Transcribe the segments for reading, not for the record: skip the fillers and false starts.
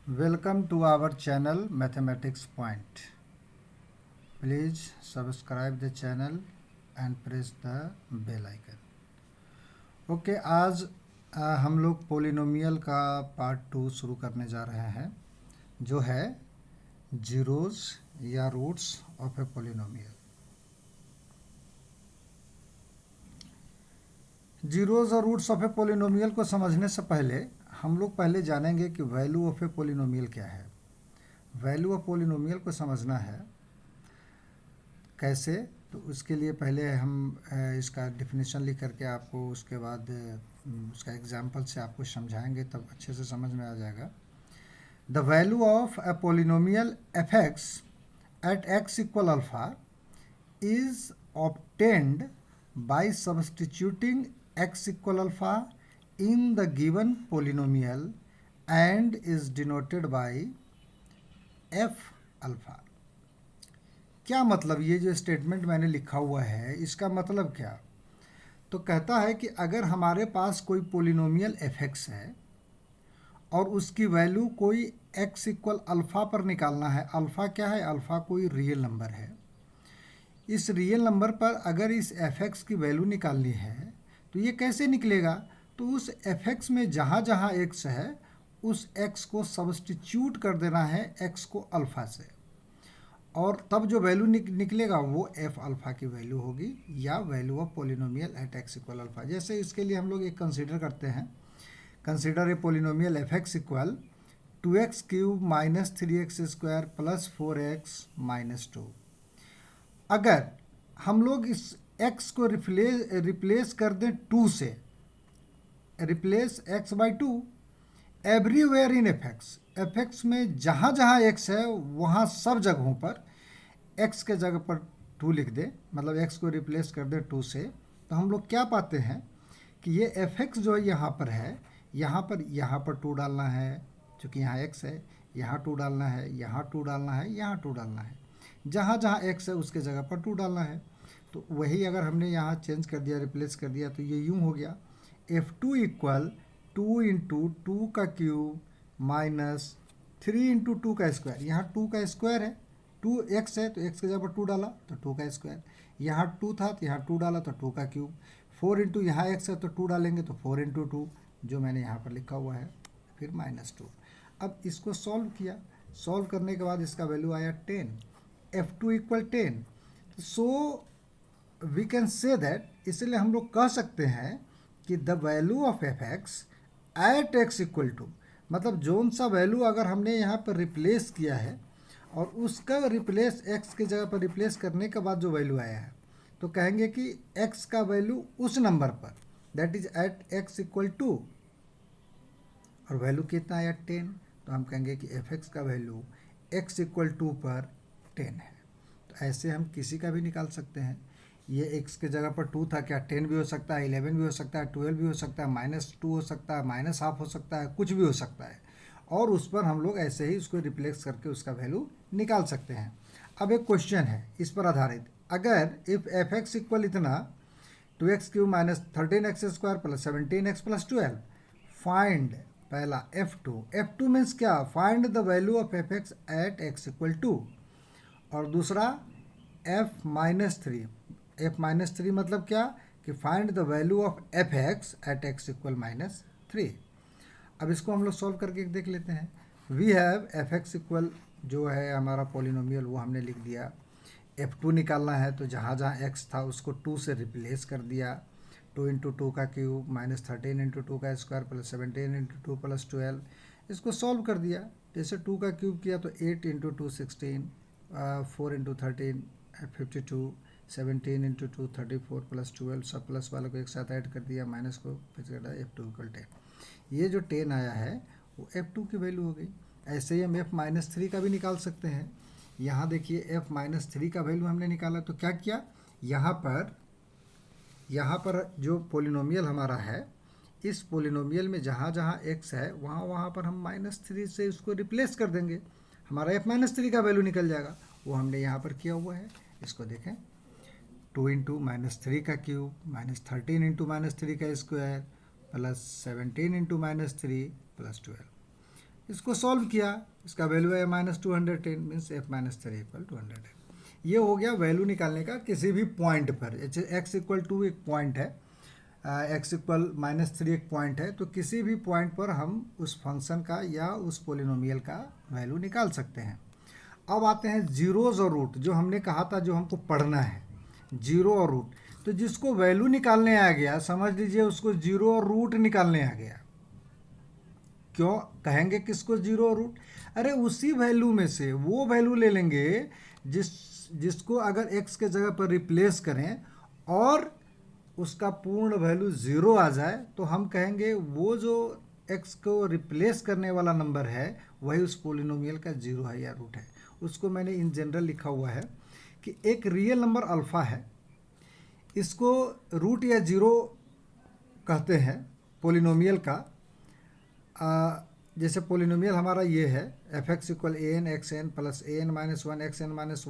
Welcome to our channel Mathematics Point. Please subscribe the channel and press the bell icon. Okay आज हम लोग polynomial का part 2 शुरू करने जा रहे हैं जो है जीरोस या roots of a polynomial. Zeros और रूट्स ऑफ ए पोलिनोमियल को समझने से पहले हम लोग पहले जानेंगे कि वैल्यू ऑफ ए पोलिनोमियल क्या है। वैल्यू ऑफ पोलिनोमियल को समझना है कैसे, तो उसके लिए पहले हम इसका डिफिनीशन लिख करके आपको उसके बाद उसका एग्जांपल से आपको समझाएंगे, तब अच्छे से समझ में आ जाएगा। The value of a polynomial f x at x equal alpha is obtained by substituting x equal alpha in the given polynomial and is denoted by f alpha। क्या मतलब, ये जो स्टेटमेंट मैंने लिखा हुआ है इसका मतलब क्या? तो कहता है कि अगर हमारे पास कोई पोलिनोमियल fx है और उसकी वैल्यू कोई x इक्वल अल्फ़ा पर निकालना है। अल्फ़ा क्या है? अल्फ़ा कोई रियल नंबर है। इस रियल नंबर पर अगर इस fx की वैल्यू निकालनी है तो ये कैसे निकलेगा? तो उस fx में जहाँ जहाँ x है उस x को सब्स्टिट्यूट कर देना है x को अल्फ़ा से, और तब जो वैल्यू निकलेगा वो f अल्फ़ा की वैल्यू होगी या value of polynomial at x equal alpha. जैसे इसके लिए हम लोग एक कंसीडर करते हैं, consider a polynomial fx equal 2x cube minus 3x square plus 4x minus 2। अगर हम लोग इस x को रिप्लेस कर दें 2 से, replace x by 2 everywhere in fx में जहाँ जहाँ x है वहाँ सब जगहों पर x के जगह पर 2 लिख दें, मतलब x को रिप्लेस कर दें 2 से, तो हम लोग क्या पाते हैं कि ये fx जो है यहाँ पर है, यहाँ पर 2 डालना है क्योंकि यहाँ x है, यहाँ 2 डालना है, यहाँ 2 डालना है, यहाँ 2 डालना है, जहाँ जहाँ x है उसके जगह पर 2 डालना है। तो वही अगर हमने यहाँ चेंज कर दिया, रिप्लेस कर दिया, तो ये यूँ हो गया f2 इक्वल 2 इंटू 2 का क्यूब माइनस 3 इंटू 2 का स्क्वायर। यहाँ 2 का स्क्वायर है, 2x है तो x के जगह पर 2 डाला तो 2 का स्क्वायर, यहाँ 2 था तो यहाँ 2 डाला तो 2 का क्यूब, 4 इंटू यहाँ x है तो 2 डालेंगे तो 4 इंटू 2 जो मैंने यहाँ पर लिखा हुआ है, फिर माइनस 2। अब इसको सॉल्व किया, सॉल्व करने के बाद इसका वैल्यू आया 10, f2 equal 10। So we can say that, इसलिए हम लोग कह सकते हैं कि the value of F x at x equal two, मतलब जोन सा वैल्यू अगर हमने यहाँ पर रिप्लेस किया है और उसका रिप्लेस x के जगह पर रिप्लेस करने के बाद जो वैल्यू आया है, तो कहेंगे कि x का वैल्यू उस नंबर पर that is at x equal two, और वैल्यू कितना आया 10, तो हम कहेंगे कि एफ एक्स का वैल्यू x इक्वल टू पर 10 है। तो ऐसे हम किसी का भी निकाल सकते हैं। ये x के जगह पर 2 था, क्या 10 भी हो सकता है, 11 भी हो सकता है, 12 भी हो सकता है, -2 हो सकता है, -हाफ हो सकता है, कुछ भी हो सकता है, और उस पर हम लोग ऐसे ही उसको रिप्लेस करके उसका वैल्यू निकाल सकते हैं। अब एक क्वेश्चन है इस पर आधारित, अगर इफ़ एफ एक्स इक्वल इतना 2x cube minus 13x square plus 17x plus 12, find पहला f2 मीन्स क्या, find the value of F x at x equal two, और दूसरा f माइनस 3 मतलब क्या कि find the value of F x at x equal minus 3। अब इसको हम लोग सॉल्व करके देख लेते हैं। We have f x equal जो है हमारा पोलिनोमियल वो हमने लिख दिया, f2 निकालना है तो जहाँ जहाँ x था उसको 2 से रिप्लेस कर दिया, 2 इंटू 2 का क्यूब माइनस 13 इंटू 2 का स्क्वायर प्लस 17 इंटू 2 प्लस 12, इसको सॉल्व कर दिया। जैसे 2 का क्यूब किया तो 8 इंटू 2 16, 4 इंटू 13 52, 17 इंटू 2 34 प्लस 12, सब प्लस वालों को एक साथ ऐड कर दिया, माइनस को फिर f2 इक्वल 10। ये जो 10 आया है वो f2 की वैल्यू हो गई। ऐसे ही हम f माइनस 3 का भी निकाल सकते हैं। यहाँ देखिए f माइनस 3 का वैल्यू हमने निकाला, तो क्या किया, यहाँ पर जो पोलिनोमियल हमारा है, इस पोलिनोमियल में जहाँ जहाँ x है वहाँ पर हम -3 से उसको रिप्लेस कर देंगे, हमारा f माइनस 3 का वैल्यू निकल जाएगा। वो हमने यहाँ पर किया हुआ है, इसको देखें, 2 इंटू -3 का क्यूब माइनस 13 इंटू -3 का स्क्वायर प्लस 17 इंटू -3 प्लस 12, इसको सॉल्व किया, इसका वैल्यू है -210 मीन्स f - 3 = 210। ये हो गया वैल्यू निकालने का किसी भी पॉइंट पर। x = 2 एक पॉइंट है, x = -3 एक पॉइंट है, तो किसी भी पॉइंट पर हम उस फंक्शन का या उस पोलिनोमियल का वैल्यू निकाल सकते हैं। अब आते हैं जीरोज़ और रूट, जो हमने कहा था जो हमको पढ़ना है, जीरो और रूट। तो जिसको वैल्यू निकालने आ गया, समझ लीजिए उसको जीरो और रूट निकालने आ गया। क्यों कहेंगे किसको जीरो और रूट? अरे उसी वैल्यू में से वो वैल्यू ले लेंगे जिसको अगर x के जगह पर रिप्लेस करें और उसका पूर्ण वैल्यू ज़ीरो आ जाए, तो हम कहेंगे वो जो x को रिप्लेस करने वाला नंबर है वही उस पोलिनोमियल का जीरो है या रूट है। उसको मैंने इन जनरल लिखा हुआ है कि एक रियल नंबर अल्फ़ा है, इसको रूट या जीरो कहते हैं पोलिनोमियल का। जैसे पोलिनोमियल हमारा ये है f(x = an xn + an - 1 xn - 1 +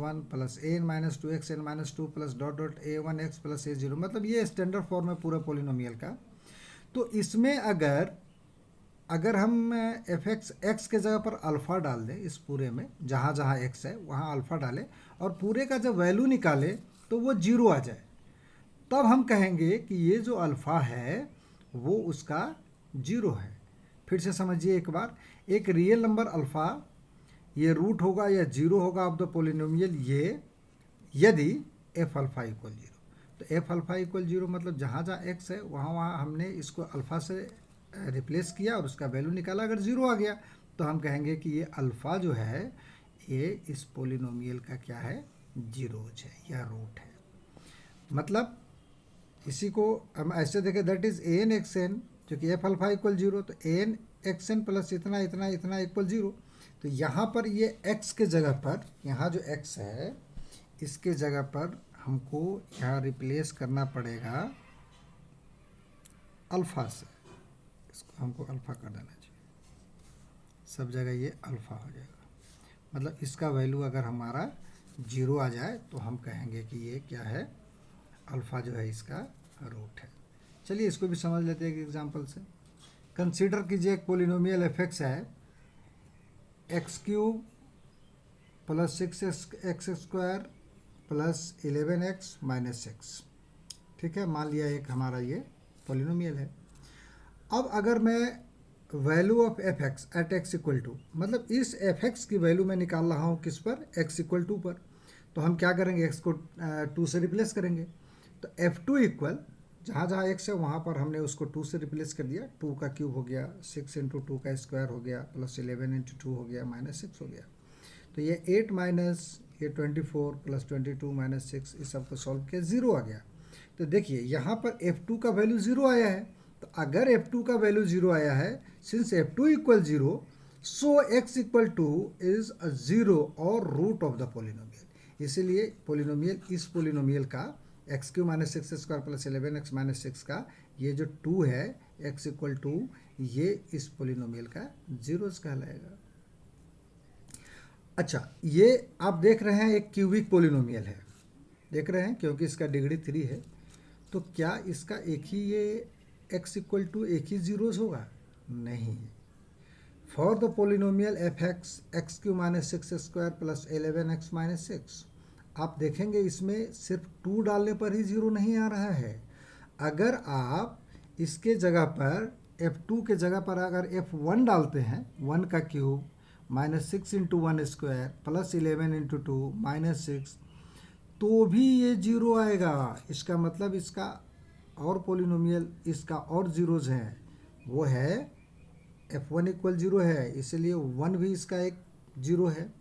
an - 2 xn - 2 + ... a1x + a0, मतलब ये स्टैंडर्ड फॉर्म है पूरा पोलिनोमियल का। तो इसमें अगर हम f(x) x के जगह पर अल्फ़ा डाल दें, इस पूरे में जहाँ जहाँ x है वहाँ अल्फ़ा डालें और पूरे का जब वैल्यू निकालें तो वो जीरो आ जाए, तब हम कहेंगे कि ये जो अल्फ़ा है वो उसका जीरो है। फिर से समझिए एक बार, एक रियल नंबर अल्फ़ा ये रूट होगा या जीरो होगा ऑफ द पोलिनोमियल ये यदि f अल्फ़ा = 0। तो f अल्फ़ा = 0 मतलब जहाँ जहाँ x है वहाँ वहाँ हमने इसको अल्फ़ा से रिप्लेस किया और उसका वैल्यू निकाला। अगर ज़ीरो आ गया तो हम कहेंगे कि ये अल्फ़ा जो है ये इस पोलिनोमियल का क्या है, जीरोज है या रूट है। मतलब इसी को हम ऐसे देखें, दैट इज़ an xn, जो कि f अल्फ़ा = 0, तो an xn प्लस इतना इतना इतना = 0। तो यहाँ पर ये x के जगह पर, यहाँ जो x है इसके जगह पर हमको यहाँ रिप्लेस करना पड़ेगा अल्फ़ा से। इसको हमको अल्फ़ा कर देना चाहिए, सब जगह ये अल्फ़ा हो जाएगा। मतलब इसका वैल्यू अगर हमारा जीरो आ जाए तो हम कहेंगे कि ये क्या है, अल्फ़ा जो है इसका रूट है। चलिए इसको भी समझ लेते हैं एक एग्जांपल से। कंसीडर कीजिए एक पोलिनोमियल f(x) है x³ + 6x² + 11x - 6। ठीक है, मान लिया एक हमारा ये पोलिनोमियल है। अब अगर मैं value of f(x) eight x = मतलब इस f(x) की वैल्यू मैं निकाल रहा हूँ किस पर, x = 2 पर, तो हम क्या करेंगे, x को 2 से रिप्लेस करेंगे। तो f2 जहाँ जहाँ x है वहाँ पर हमने उसको 2 से रिप्लेस कर दिया। 2 का क्यूब हो गया, 6 × 2 का स्क्वायर हो गया, + 11 × 2 हो गया, -6 हो गया। तो ये 8 माइनस ये 24 + 22 - 6, इस सबको सॉल्व किया, ज़ीरो आ गया। तो देखिए यहाँ पर f2 का वैल्यू ज़ीरो आया है। तो अगर f2 का वैल्यू ज़ीरो आया है, since f2 = 0, so x = 2 is a zero और रूट ऑफ द पोलिनोमियल। इसीलिए पोलिनोमियल, इस पोलिनोमियल का x³ - 6² + 11x - 6 का ये जो 2 है, x = 2, ये इस पोलिनोमियल का जीरोस कहलाएगा। अच्छा, ये आप देख रहे हैं एक क्यूबिक पोलिनोमियल है, देख रहे हैं, क्योंकि इसका डिग्री 3 है। तो क्या इसका एक ही ये x = एक ही जीरोस होगा? नहीं। For the polynomial f(x) x³ - 6² + 11x - 6, आप देखेंगे इसमें सिर्फ 2 डालने पर ही ज़ीरो नहीं आ रहा है। अगर आप इसके जगह पर f2 के जगह पर अगर f1 डालते हैं, 1 का क्यूब -6 × 1² + 11 × 2 -6, तो भी ये जीरो आएगा। इसका मतलब इसका और पोलिनोमियल इसका और जीरोज़ हैं, वो है f1 = 0 है, इसलिए 1 भी इसका एक जीरो है।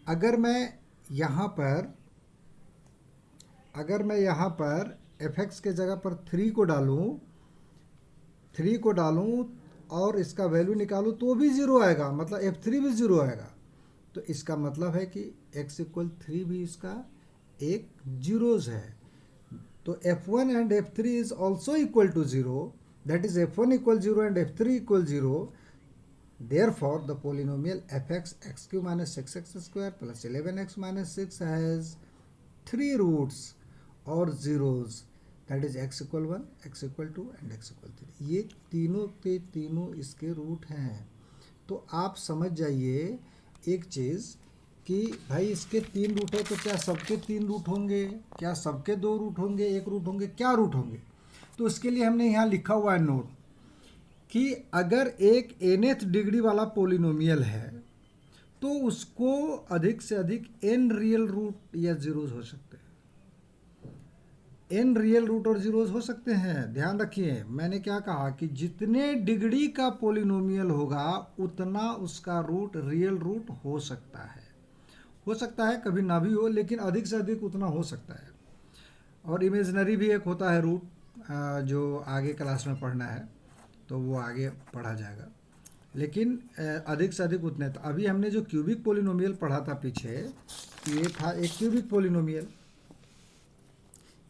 अगर मैं यहाँ पर f(x) के जगह पर 3 को डालूँ और इसका वैल्यू निकालूँ तो भी ज़ीरो आएगा, मतलब f3 भी ज़ीरो आएगा। तो इसका मतलब है कि x = 3 भी इसका एक जीरोज़ है। तो f1 and f3 is also equal to 0, that is f1 = 0 and f3 = 0. Therefore, the polynomial f(x) x³ - 6x² + 11x - 6 has 3 roots or zeros, that is x = 1, x = 2 and x = 3। ये तीनों के तीनों इसके रूट हैं। तो आप समझ जाइए एक चीज़ कि भाई इसके 3 रूट है, तो क्या सबके 3 रूट होंगे, क्या सबके 2 रूट होंगे, 1 रूट होंगे, क्या रूट होंगे? तो उसके लिए हमने यहाँ लिखा हुआ है नोट कि अगर एक nth डिग्री वाला पोलिनोमियल है तो उसको अधिक से अधिक n रियल रूट या जीरोज हो सकते हैं। n रियल रूट और जीरोज हो सकते हैं। ध्यान रखिए मैंने क्या कहा कि जितने डिग्री का पोलिनोमियल होगा उतना उसका रूट रियल रूट हो सकता है। हो सकता है कभी ना भी हो, लेकिन अधिक से अधिक उतना हो सकता है। और इमेजनरी भी एक होता है रूट, जो आगे क्लास में पढ़ना है तो वो आगे पढ़ा जाएगा। लेकिन अधिक से अधिक उतने। तो अभी हमने जो क्यूबिक पोलिनोमियल पढ़ा था पीछे, ये था एक क्यूबिक पोलिनोमियल।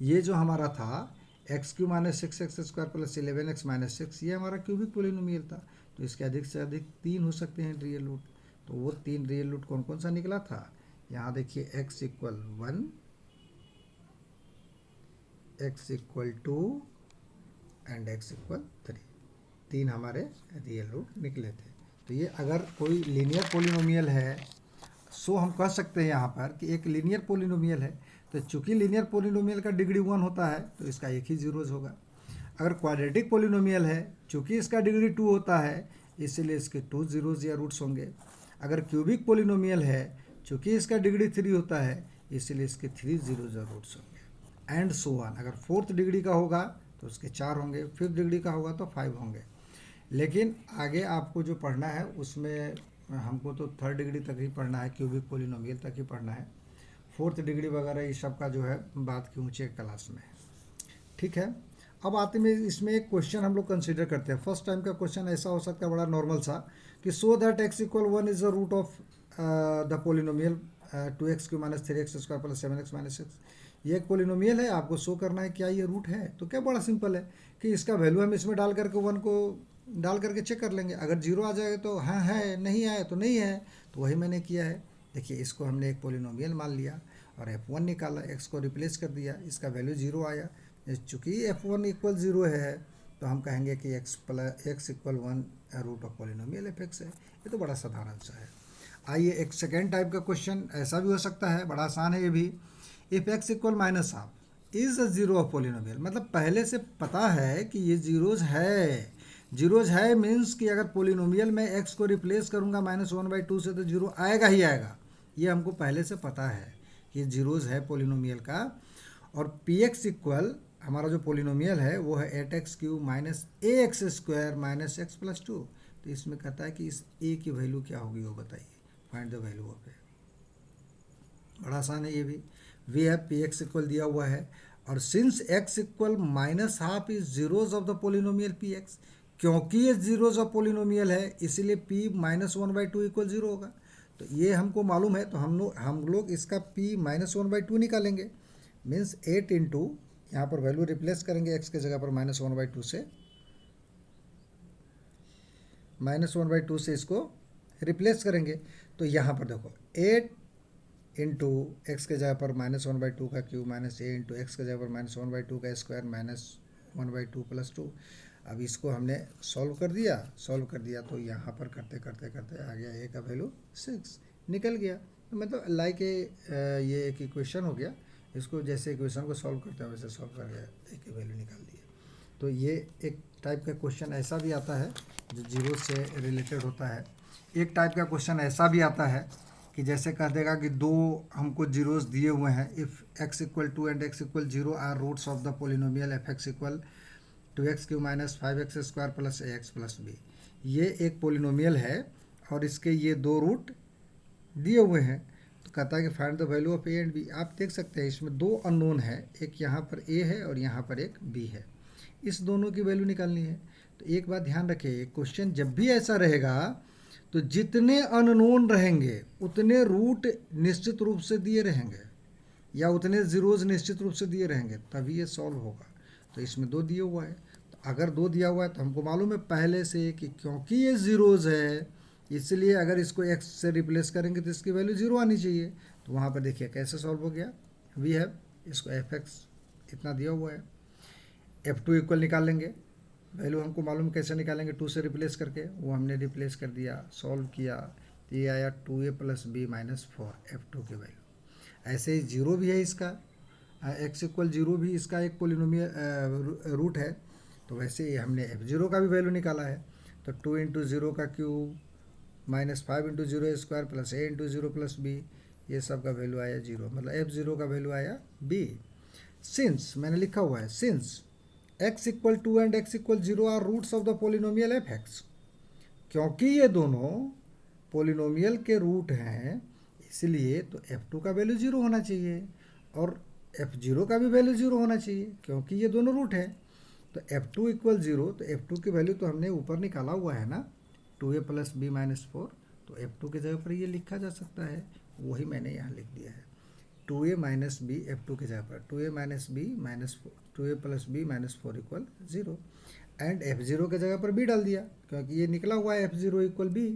ये जो हमारा था x Q minus 6x² plus 11x minus 6, ये हमारा क्यूबिक पोलिनोमियल था। तो इसके अधिक से अधिक 3 हो सकते हैं रियल रूट। तो वो 3 रियल रूट कौन कौन सा निकला था? यहाँ देखिए x equal 1, x equal 2 and x equal 3। 3 हमारे रियल रूट निकले थे। तो ये अगर कोई लीनियर पोलिनोमियल है, सो हम कह सकते हैं यहाँ पर कि एक लीनियर पोलिनोमियल है। तो चूंकि लीनियर पोलिनोमियल का डिग्री 1 होता है तो इसका एक ही जीरोज होगा। अगर क्वाड्रेटिक पोलिनोमियल है, चूंकि इसका डिग्री 2 होता है इसीलिए इसके 2 जीरोज या रूट्स होंगे। अगर क्यूबिक पोलिनोमियल है, चूंकि इसका डिग्री 3 होता है इसीलिए इसके 3 जीरोज और रूट्स होंगे। And so on. अगर 4th डिग्री का होगा तो उसके 4 होंगे, 5th डिग्री का होगा तो 5 होंगे। लेकिन आगे आपको जो पढ़ना है उसमें हमको तो 3rd डिग्री तक ही पढ़ना है, क्यूबिक पोलिनोमियल तक ही पढ़ना है। 4th डिग्री वगैरह ये सब का जो है बात की ऊँचे क्लास में है। ठीक है, अब आते में इसमें एक क्वेश्चन हम लोग कंसिडर करते हैं। फर्स्ट टाइम का क्वेश्चन ऐसा हो सकता है बड़ा नॉर्मल सा कि so that x equal 1 is the root of the polynomial 2x³ minus 3x² plus 7x minus 6। ये एक पोलिनोमियल है, आपको शो करना है क्या ये रूट है। तो क्या बड़ा सिंपल है कि इसका वैल्यू हम इसमें डाल करके 1 को डाल करके चेक कर लेंगे। अगर 0 आ जाएगा तो हाँ है, नहीं आए तो नहीं है। तो वही मैंने किया है। देखिए इसको हमने एक पोलिनोमियल मान लिया और f1 निकाला, x को रिप्लेस कर दिया, इसका वैल्यू 0 आया। चूँकि f1 इक्वल 0 है तो हम कहेंगे कि x equal 1 root of polynomial fx है। ये तो बड़ा साधारण सा है। आइए एक सेकेंड टाइप का क्वेश्चन ऐसा भी हो सकता है, बड़ा आसान है ये भी। If x equal minus half is a zero of polynomial, मतलब पहले से पता है कि ये जीरोज है। जीरोज है मीन्स कि अगर पोलिनोमियल में x को रिप्लेस करूँगा -1/2 से तो जीरो आएगा ही आएगा। ये हमको पहले से पता है कि जीरोज है पोलिनोमियल का। और px इक्वल हमारा जो पोलिनोमियल है वो है 8x³ minus ax² minus x plus 2। तो इसमें कहता है कि इस a की वैल्यू क्या होगी वो बताइए, find the value of a। बड़ा आसान है ये भी। वी हैव px इक्वल दिया हुआ है और since x equal minus half is zeros of the polynomial px, क्योंकि ये जीरोज ऑफ पोलिनोमियल है इसीलिए p -1/2 इक्वल 0 होगा। तो ये हमको मालूम है, तो हम लोग इसका p -1/2 निकालेंगे। मीन्स 8 इंटू, यहाँ पर वैल्यू रिप्लेस करेंगे x के जगह पर -1/2 से, -1/2 से इसको रिप्लेस करेंगे। तो यहाँ पर देखो 8 इंटू एक्स के जगह पर -1/2 का cube minus a into x के जगह पर -1/2 का स्क्वायर माइनस 1/2 प्लस 2। अब इसको हमने सॉल्व कर दिया तो यहाँ पर करते करते करते आ गया a का वैल्यू 6 निकल गया। तो मतलब लाइक ये एक इक्वेशन हो गया। इसको जैसे इक्वेशन को सॉल्व करते हैं वैसे सॉल्व कर गया, a की वैल्यू निकाल दी। तो ये एक टाइप का क्वेश्चन ऐसा भी आता है जो जीरो से रिलेटेड होता है। एक टाइप का क्वेश्चन ऐसा भी आता है कि जैसे कह देगा कि दो हमको जीरोस दिए हुए हैं, if x equal 2 and x equal 0 are roots of the polynomial fx equal 2x³ minus 5x² plus ax plus b। ये एक पोलिनोमियल है और इसके ये 2 रूट दिए हुए हैं। तो कहता है कि find the value of a and b। आप देख सकते हैं इसमें 2 अननोन है, एक यहाँ पर a है और यहाँ पर एक b है। इस दोनों की वैल्यू निकालनी है। तो एक बात ध्यान रखिए, क्वेश्चन जब भी ऐसा रहेगा तो जितने अननोन रहेंगे उतने रूट निश्चित रूप से दिए रहेंगे या उतने जीरोज निश्चित रूप से दिए रहेंगे, तभी ये सॉल्व होगा। तो इसमें 2 दिया हुआ है, तो अगर 2 दिया हुआ है तो हमको मालूम है पहले से कि क्योंकि ये जीरोज है इसलिए अगर इसको x से रिप्लेस करेंगे तो इसकी वैल्यू 0 आनी चाहिए। तो वहाँ पर देखिए कैसे सॉल्व हो गया। वी हैव इसको fx इतना दिया हुआ है, f2 इक्वल निकाल लेंगे वैल्यू हमको मालूम कैसे निकालेंगे, 2 से रिप्लेस करके, वो हमने रिप्लेस कर दिया, सॉल्व किया तो ये आया 2a + b - 4 f2 की वैल्यू। ऐसे ही जीरो भी है इसका, x = 0 भी इसका एक पोलिनोमियल रूट है। तो वैसे ही हमने f0 का भी वैल्यू निकाला है। तो 2 × 0 का क्यूब -5 × 0² + a × 0 + b, ये सब का वैल्यू आया 0, मतलब f0 का वैल्यू आया b। सिंस मैंने लिखा हुआ है, since x = 2 and x = 0 are roots of the polynomial fx, क्योंकि ये दोनों पोलिनोमियल के रूट हैं, इसलिए तो f2 का वैल्यू 0 होना चाहिए और f0 का भी वैल्यू 0 होना चाहिए, क्योंकि ये दोनों रूट हैं। तो f2 = 0, तो f2 की वैल्यू तो हमने ऊपर निकाला हुआ है ना, 2a + b - 4, तो f2 की जगह पर ये लिखा जा सकता है, वही मैंने यहाँ लिख दिया है, 2a - b f2 की जगह पर 2a - b - 2a + b - 4 = 0, and f0 की जगह पर b डाल दिया, क्योंकि ये निकला हुआ है f0 = b,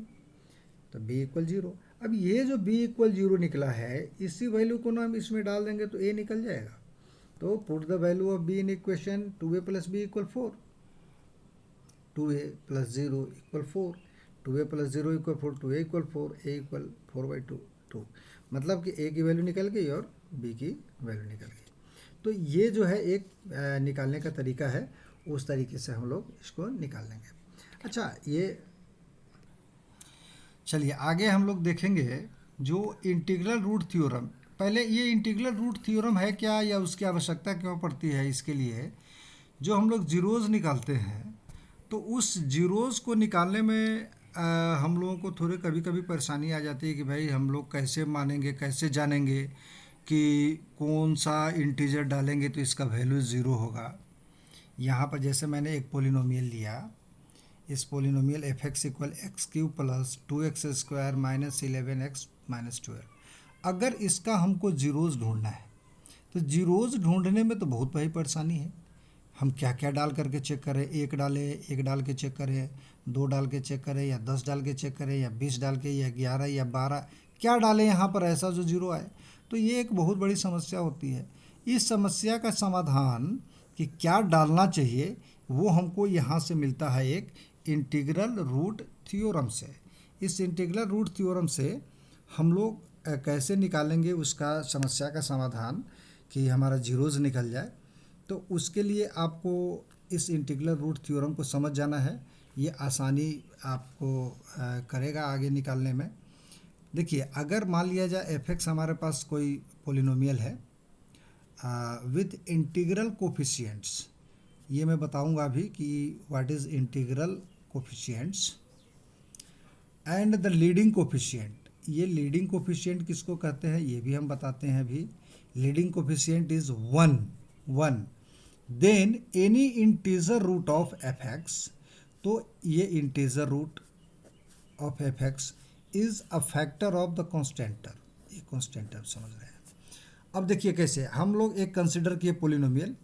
तो b = 0। अब ये जो b = 0 निकला है, इसी वैल्यू को ना हम इसमें डाल देंगे तो a निकल जाएगा। तो put the value of b in equation, 2a + b = 4, 2a + 0 = 4, 2a + 0 = 4, 2a = 4, a = 4/2, 2, मतलब कि a की वैल्यू निकल गई और b की वैल्यू निकल गई। तो ये जो है एक निकालने का तरीका है, उस तरीके से हम लोग इसको निकाल लेंगे। अच्छा, ये चलिए आगे हम लोग देखेंगे जो इंटीग्रल रूट थ्योरम। पहले ये इंटीग्रल रूट थ्योरम है क्या, या उसकी आवश्यकता क्यों पड़ती है, इसके लिए जो हम लोग जीरोज़ निकालते हैं, तो उस जीरोज़ को निकालने में हम लोगों को थोड़े कभी कभी परेशानी आ जाती है कि भाई हम लोग कैसे मानेंगे, कैसे जानेंगे कि कौन सा इंटीजर डालेंगे तो इसका वैल्यू ज़ीरो होगा। यहाँ पर जैसे मैंने एक पोलिनोमियल लिया, इस polynomial fx = x³ + 2x² - 11x - 12, अगर इसका हमको जीरोज़ ढूंढना है तो जीरोज़ ढूंढने में तो बहुत बड़ी परेशानी है। हम क्या क्या डाल करके चेक करें, एक डाल के चेक करें, 2 डाल के चेक करें, या 10 डाल के चेक करें, या 20 डाल के, या 11 या 12, क्या डालें यहाँ पर ऐसा जो जीरो आए। तो ये एक बहुत बड़ी समस्या होती है। इस समस्या का समाधान कि क्या डालना चाहिए, वो हमको यहाँ से मिलता है एक इंटीग्रल रूट थ्योरम से। इस इंटीग्रल रूट थ्योरम से हम लोग कैसे निकालेंगे उसका समस्या का समाधान कि हमारा जीरोज़ निकल जाए। तो उसके लिए आपको इस इंटीग्रल रूट थ्योरम को समझ जाना है, ये आसानी आपको करेगा आगे निकालने में। देखिए, अगर मान लिया जाए fx हमारे पास कोई पोलिनोमियल है विथ इंटीग्रल कोफिशिएंट्स, ये मैं बताऊंगा अभी कि what is integral coefficients and the leading coefficient. ये लीडिंग कोफिशिएंट किसको कहते हैं ये भी हम बताते हैं अभी। Leading coefficient is 1, then any integer root of fx, तो ये integer root of fx is a factor of the constant, ये कॉन्स्टेंटर समझ रहे हैं। अब देखिए कैसे हम लोग एक कंसिडर किए पोलिनोमियल,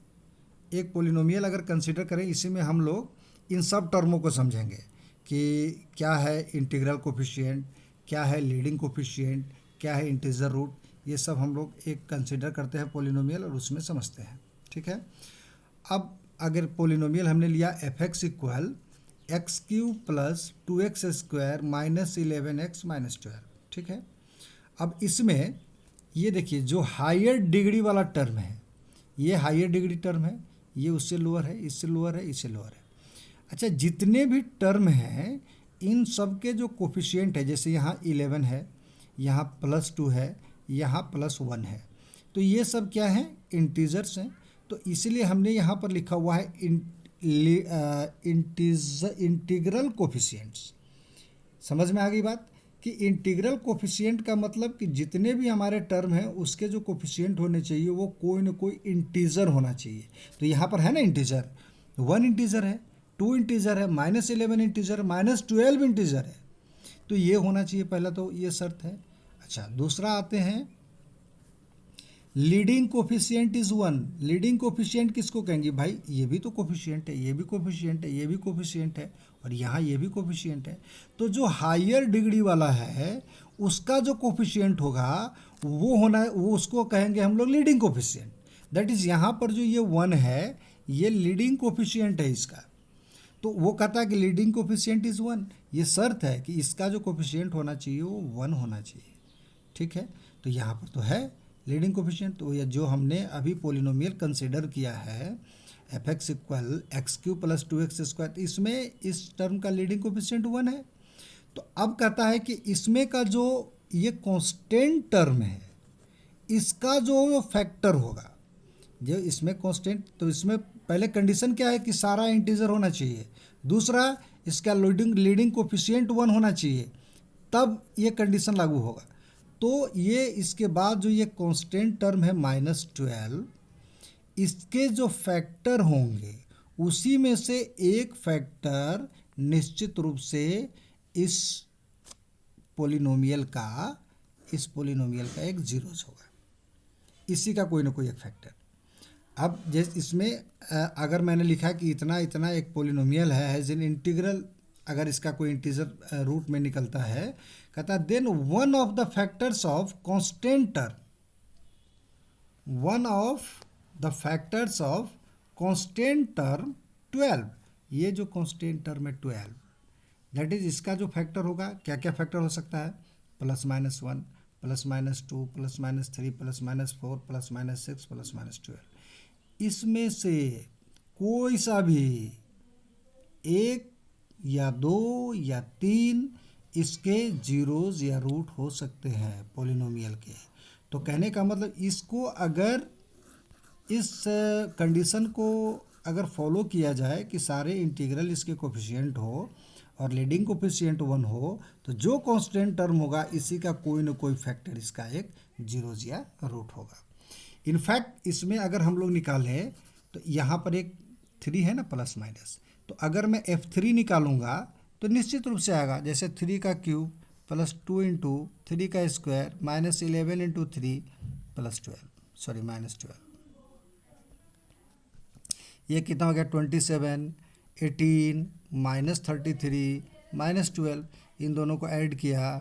एक पोलिनोमियल अगर कंसिडर करें, इसी में हम लोग इन सब टर्मों को समझेंगे कि क्या है इंटीग्रल कोफिशिएंट, क्या है लीडिंग कोफिशिएंट, क्या है इंटीजर रूट, ये सब हम लोग एक कंसिडर करते हैं पोलिनोमियल और उसमें समझते हैं। ठीक है, अब अगर पोलिनोमियल हमने लिया fx = x³ + 2x² - 11x - 12, ठीक है। अब इसमें ये देखिए जो हायर डिग्री वाला टर्म है, ये हायर डिग्री टर्म है, ये उससे लोअर है, इससे लोअर है, इससे लोअर है। अच्छा, जितने भी टर्म हैं इन सब के जो कोफिशिएंट है, जैसे यहाँ 11 है, यहाँ +2 है, यहाँ +1 है, तो ये सब क्या हैं, इंटीजर्स हैं। तो इसलिए हमने यहाँ पर लिखा हुआ है इंटीग्रल कोफिशिएंट्स। समझ में आ गई बात कि इंटीग्रल कोफिशिएंट का मतलब कि जितने भी हमारे टर्म हैं उसके जो कोफिशिएंट होने चाहिए वो कोई ना कोई इंटीजर होना चाहिए। तो यहाँ पर है ना इंटीजर, 1 इंटीजर है, 2 इंटीजर है, -11 इंटीजर, -12 इंटीजर है, तो ये होना चाहिए, पहला तो ये शर्त है। अच्छा, दूसरा आते हैं leading coefficient is 1। Leading coefficient किसको कहेंगे भाई, ये भी तो कोफिशिएंट है, ये भी कोफिशिएंट है, ये भी कोफिशिएंट है, और यहाँ ये भी कोफिशिएंट है। तो जो हायर डिग्री वाला है उसका जो कोफिशिएंट होगा वो होना है, वो उसको कहेंगे हम लोग लीडिंग कोफिशिएंट। दैट इज़ यहाँ पर जो ये 1 है ये लीडिंग कोफिशिएंट है इसका। तो वो कहता है कि लीडिंग कोफिशिएंट इज़ 1। ये शर्त है कि इसका जो कोफिशिएंट होना चाहिए वो 1 होना चाहिए। ठीक है, तो यहाँ पर तो है लीडिंग कोफिशिएंट। तो ये जो हमने अभी पोलिनोमियल कंसिडर किया है F x equal x Q plus 2x², इसमें इस टर्म का लीडिंग कोफिशिएंट 1 है। तो अब कहता है कि इसमें का जो ये कांस्टेंट टर्म है इसका जो फैक्टर होगा, जो इसमें कांस्टेंट, तो इसमें पहले कंडीशन क्या है कि सारा इंटीजर होना चाहिए, दूसरा इसका लीडिंग कोफिशिएंट 1 होना चाहिए, तब ये कंडीशन लागू होगा। तो ये इसके बाद जो ये कांस्टेंट टर्म है -12, इसके जो फैक्टर होंगे उसी में से एक फैक्टर निश्चित रूप से इस पोलिनोमियल का एक जीरोज होगा, इसी का कोई ना कोई एक फैक्टर। अब जैसे इसमें अगर मैंने लिखा कि इतना इतना एक पोलिनोमियल है एज इन इंटीग्रल, अगर इसका कोई इंटीजर रूट में निकलता है, कहता then one of the factors of constant term, one of the factors of constant term 12, ये जो कांस्टेंट टर्म है 12, दैट इज इसका जो फैक्टर होगा, क्या क्या फैक्टर हो सकता है, +-1 +-2 +-3 +-4 +-6 +-12, इसमें से कोई सा भी एक या दो या तीन इसके जीरोज या रूट हो सकते हैं पोलिनोमियल के। तो कहने का मतलब इसको अगर इस कंडीशन को अगर फॉलो किया जाए कि सारे इंटीग्रल इसके कोफिशिएंट हो और लीडिंग कोफिशिएंट 1 हो, तो जो कांस्टेंट टर्म होगा इसी का कोई ना कोई फैक्टर इसका एक जीरोज या रूट होगा। इनफैक्ट इसमें अगर हम लोग निकालें तो यहाँ पर एक 3 है ना प्लस माइनस, तो अगर मैं F3 निकालूंगा तो निश्चित रूप से आएगा, जैसे 3 का क्यूब +2 इंटू 3 का स्क्वायर -11 इंटू 3 -12, ये कितना हो गया 27, 18 -33 -12, इन दोनों को ऐड किया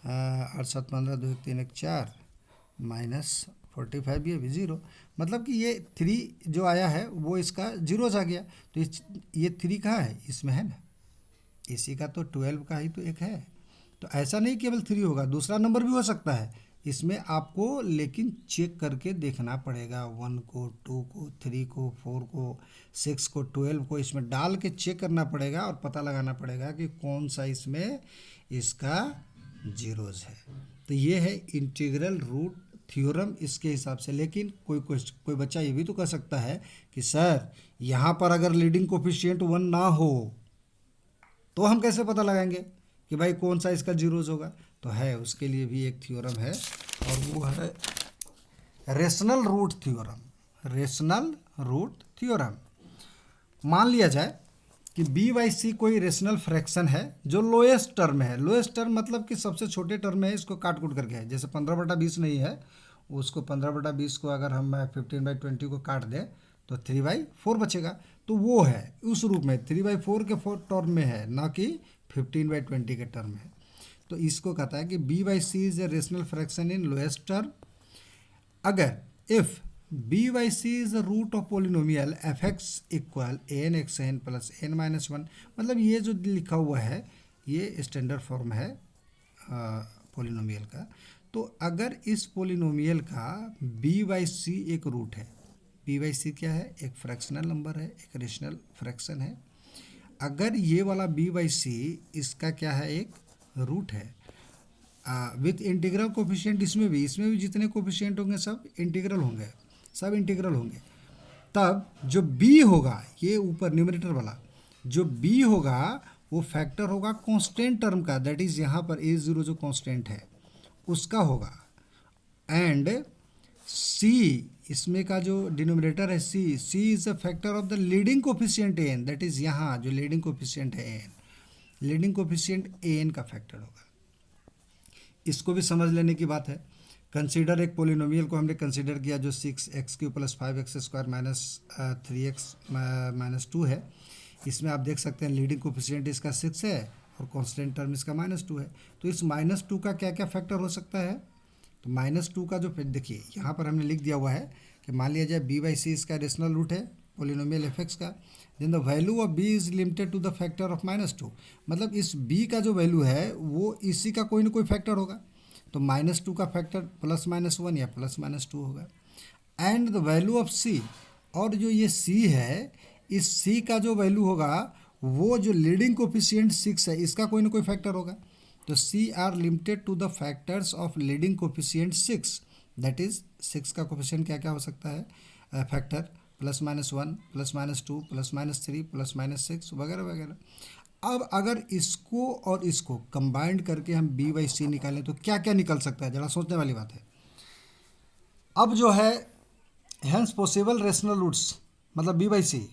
8 7 15 2 1 3 1 4 -45, ये भी 0, मतलब कि ये 3 जो आया है वो इसका जीरोज आ गया। तो ये 3 कहाँ है, इसमें है ना, इसी का तो 12 का ही तो एक है। तो ऐसा नहीं केवल 3 होगा, दूसरा नंबर भी हो सकता है इसमें, आपको लेकिन चेक करके देखना पड़ेगा, 1 को 2 को 3 को 4 को 6 को 12 को इसमें डाल के चेक करना पड़ेगा और पता लगाना पड़ेगा कि कौन सा इसमें इसका जीरोज है। तो ये है इंटीग्रल रूट थ्योरम इसके हिसाब से। लेकिन कोई बच्चा ये भी तो कह सकता है कि सर यहाँ पर अगर लीडिंग कोफिशिएंट 1 ना हो तो हम कैसे पता लगाएंगे कि भाई कौन सा इसका जीरोज होगा। तो है, उसके लिए भी एक थ्योरम है और वो है rational root theorem. Rational root theorem, मान लिया जाए कि b/c कोई रेशनल फ्रैक्शन है जो लोएस्ट टर्म है। लोएस्ट टर्म मतलब कि सबसे छोटे टर्म में है, इसको काट कूट करके है, जैसे 15/20 नहीं है, उसको 15/20 को अगर हम 15/20 को काट दें तो 3/4 बचेगा। तो वो है उस रूप में 3/4 के टर्म में है, ना कि 15/20 के टर्म में। तो इसको कहता है कि b/c is a rational fraction in lowest term अगर if b/c is the root of polynomial f(x) equal an(xn) plus n-1। मतलब ये जो लिखा हुआ है ये स्टैंडर्ड फॉर्म है पोलिनोमियल का। तो अगर इस पोलिनोमियल का b/c एक रूट है, b/c क्या है, एक फ्रैक्शनल नंबर है, एक रेशनल फ्रैक्शन है। अगर ये वाला b/c इसका क्या है, एक रूट है विथ इंटीग्रल कोफिशिएंट, इसमें भी जितने कोफिशिएंट होंगे सब इंटीग्रल होंगे, सब इंटीग्रल होंगे, तब जो b होगा, ये ऊपर न्यूमरेटर वाला जो b होगा वो फैक्टर होगा कांस्टेंट टर्म का, दैट इज यहाँ पर a0 जो कांस्टेंट है उसका होगा। एंड c, इसमें का जो डिनोमिनेटर है c is a factor of the leading coefficient an, that is यहाँ जो लीडिंग कोफिशिएंट है an, लीडिंग कोफिशिएंट an का फैक्टर होगा। इसको भी समझ लेने की बात है। कंसीडर एक पोलिनोमियल को हमने कंसीडर किया जो 6x³ + 5x² - 3x - 2 है। इसमें आप देख सकते हैं लीडिंग कोफिशिएंट इसका 6 है और कांस्टेंट टर्म इसका -2 है। तो इस -2 का क्या क्या फैक्टर हो सकता है, तो -2 का जो देखिए यहाँ पर हमने लिख दिया हुआ है कि मान लिया जाए b/c इसका रेशनल रूट है, पोलिनोमियल एफ एक्स का। Then the value of b is limited to the factor of -2, मतलब इस बी का जो वैल्यू है वो इसी का कोई ना कोई फैक्टर होगा, तो -2 का फैक्टर +-1 या +-2 होगा। एंड द वैल्यू ऑफ सी, और जो ये सी है, इस सी का जो वैल्यू होगा वो जो लीडिंग कोफिशिएंट 6 है इसका कोई ना कोई फैक्टर होगा, तो c are limited to the factors of leading coefficient 6, that is 6 का कोफिशिएंट क्या क्या हो सकता है, फैक्टर +-1, +-2, +-3, +-6 वगैरह वगैरह। अब अगर इसको और इसको कंबाइंड करके हम बी बाई सी निकालें तो क्या क्या निकल सकता है, ज़रा सोचने वाली बात है। अब जो है हैंस पॉसिबल रेशनल रूट्स मतलब B by C,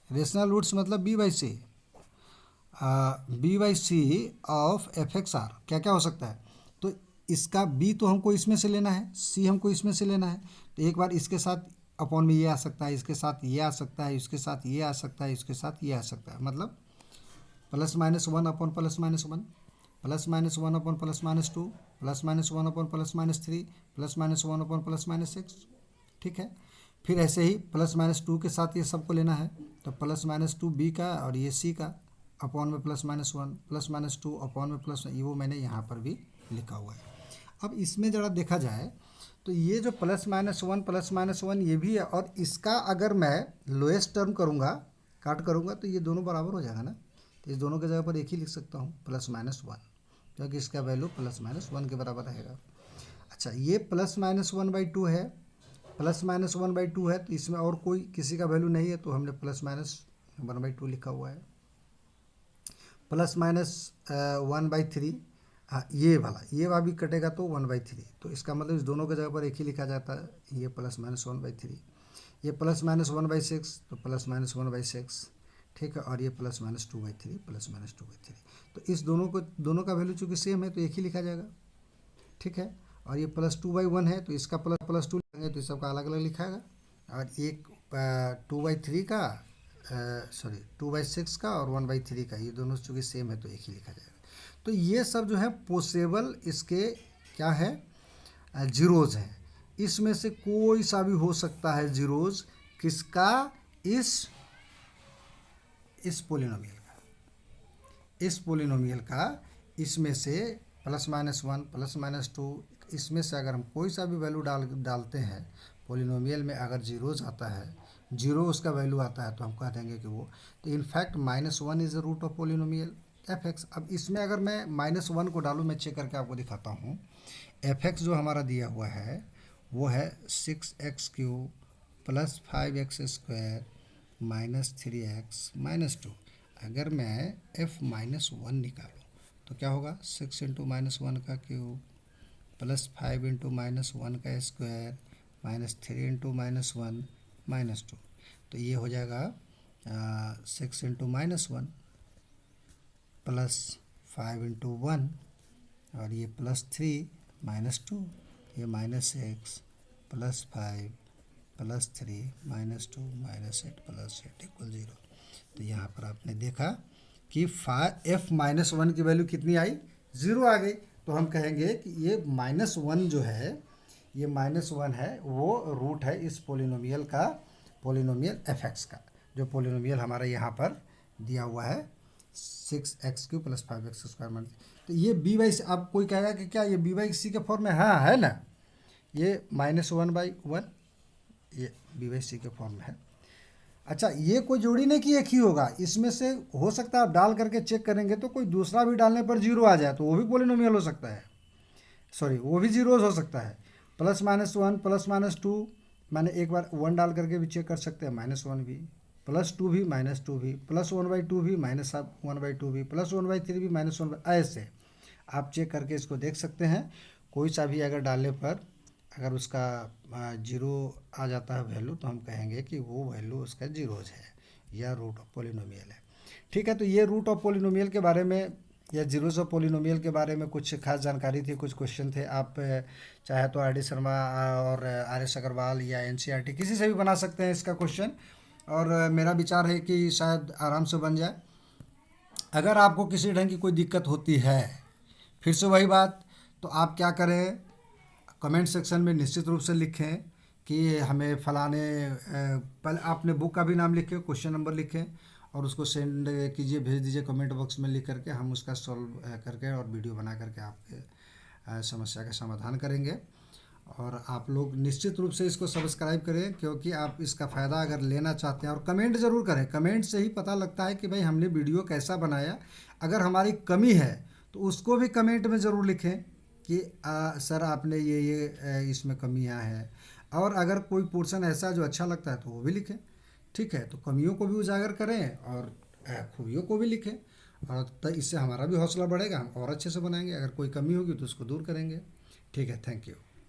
rational roots मतलब B by C of F X are क्या क्या हो सकता है, तो इसका बी तो हमको इसमें से लेना है, सी हमको इसमें से लेना है, तो एक बार इसके साथ अपॉन में ये आ सकता है, इसके साथ ये आ सकता है, इसके साथ ये आ सकता है, इसके साथ ये आ सकता है, मतलब +-1 अपॉन +-1, +-1 अपॉन +-2, +-1 अपॉन +-3, +-1 अपॉन +-6, ठीक है। फिर ऐसे ही +-2 के साथ ये सबको लेना है, तो +-2 बी का और ये सी का अपॉन में +-1, +-2 अपॉन में ये वो मैंने यहाँ पर भी लिखा हुआ है। अब इसमें ज़रा देखा जाए तो ये जो +-1 ये भी है, और इसका अगर मैं लोएस्ट टर्म करूँगा, काट करूँगा, तो ये दोनों बराबर हो जाएगा ना, तो इस दोनों के जगह पर एक ही लिख सकता हूँ +-1, क्योंकि इसका वैल्यू +-1 के बराबर रहेगा। अच्छा, ये +-1/2 है, +-1/2 है, तो इसमें और कोई किसी का वैल्यू नहीं है, तो हमने +-1/2 लिखा हुआ है। +-1/3, हाँ ये वाला भी कटेगा तो 1/3, तो इसका मतलब इस दोनों के जगह पर एक ही लिखा जाता है, ये +-1/3, ये +-1/6 तो +-1/6, ठीक है, और ये +-2/3, तो इस दोनों का वैल्यू चूँकि सेम है तो एक ही लिखा जाएगा, ठीक है। और ये +2/1 है तो इसका ++2 लिखेंगे तो सबका अलग अलग लिखाएगा, और एक 2/3 का 2/6 का और 1/3 का, ये दोनों चूँकि सेम है तो एक ही लिखा जाएगा। तो ये सब जो है पॉसिबल इसके क्या है, जीरोज़ हैं, इसमें से कोई सा भी हो सकता है जीरोज़, किसका, इस पोलिनोमियल का, इसमें से +-1 +-2 इसमें से अगर हम कोई सा भी वैल्यू डालते हैं पोलिनोमियल में, अगर जीरोज़ आता है, जीरो उसका वैल्यू आता है, तो हम कह देंगे कि वो, तो in fact -1 is the root of polynomial f x. अब इसमें अगर मैं -1 को डालूँ, मैं चेक करके आपको दिखाता हूँ। एफ एक्स जो हमारा दिया हुआ है वो है 6x³ + 5x² -3x -2। अगर मैं f-1 निकालूँ तो क्या होगा, 6 × -1 का क्यूब +5 × -1 का स्क्वायर -3 × -1 -2, तो ये हो जाएगा 6 × -1 +5 × 1, और ये +3 -2, ये -6 +5 +3 -2 -8 +8 = 0। तो यहाँ पर आपने देखा कि f-1 की वैल्यू कितनी आई, 0 आ गई, तो हम कहेंगे कि ये -1 जो है, ये -1 है, वो रूट है इस पोलिनोमियल का, पोलिनोमियल एफ एक्स का, जो पोलिनोमियल हमारा यहाँ पर दिया हुआ है 6x³ + 5x²। तो ये बी बाई सी, अब कोई कहेगा कि क्या ये बी बाई सी के फॉर्म में, हाँ है ना, ये -1/1 ये बी बाई सी के फॉर्म में है। अच्छा, ये कोई जोड़ी नहीं कि एक ही होगा, इसमें से हो सकता है आप डाल करके चेक करेंगे तो कोई दूसरा भी डालने पर 0 आ जाए, तो वो भी पोलिनोमियल हो सकता है, सॉरी वो भी जीरोज हो सकता है। +-1 +-2 मैंने एक बार 1 डाल करके भी चेक कर सकते हैं, -1 भी, +2 भी, -2 भी, +1/2 भी, -1/2 भी, +1/3 भी, -1, ऐसे आप चेक करके इसको देख सकते हैं। कोई सा भी अगर डालने पर अगर उसका 0 आ जाता है वैल्यू, तो हम कहेंगे कि वो वैल्यू उसका जीरोज है या रूट ऑफ पोलिनोमियल है, ठीक है। तो ये रूट ऑफ पोलिनोमियल के बारे में या जीरोज ऑफ पोलिनोमियल के बारे में कुछ खास जानकारी थी, कुछ क्वेश्चन थे। आप चाहे तो आर डी शर्मा और आर एस अग्रवाल या एनसीईआरटी किसी से भी बना सकते हैं इसका क्वेश्चन, और मेरा विचार है कि शायद आराम से बन जाए। अगर आपको किसी ढंग की कोई दिक्कत होती है, फिर से वही बात, तो आप क्या करें, कमेंट सेक्शन में निश्चित रूप से लिखें कि हमें फलाने पहले आपने बुक का भी नाम लिखें, क्वेश्चन नंबर लिखें और उसको सेंड कीजिए, भेज दीजिए कमेंट बॉक्स में लिख करके। हम उसका सॉल्व करके और वीडियो बना करके आपके समस्या का समाधान करेंगे। और आप लोग निश्चित रूप से इसको सब्सक्राइब करें, क्योंकि आप इसका फ़ायदा अगर लेना चाहते हैं। और कमेंट ज़रूर करें, कमेंट से ही पता लगता है कि भाई हमने वीडियो कैसा बनाया। अगर हमारी कमी है तो उसको भी कमेंट में ज़रूर लिखें कि सर आपने ये इसमें कमियां हैं। और अगर कोई पोर्शन ऐसा जो अच्छा लगता है तो वो भी लिखें। ठीक है, तो कमियों को भी उजागर करें और खूबियों को भी लिखें, और तो इससे हमारा भी हौसला बढ़ेगा, हम और अच्छे से बनाएंगे। अगर कोई कमी होगी तो उसको दूर करेंगे। ठीक है, थैंक यू।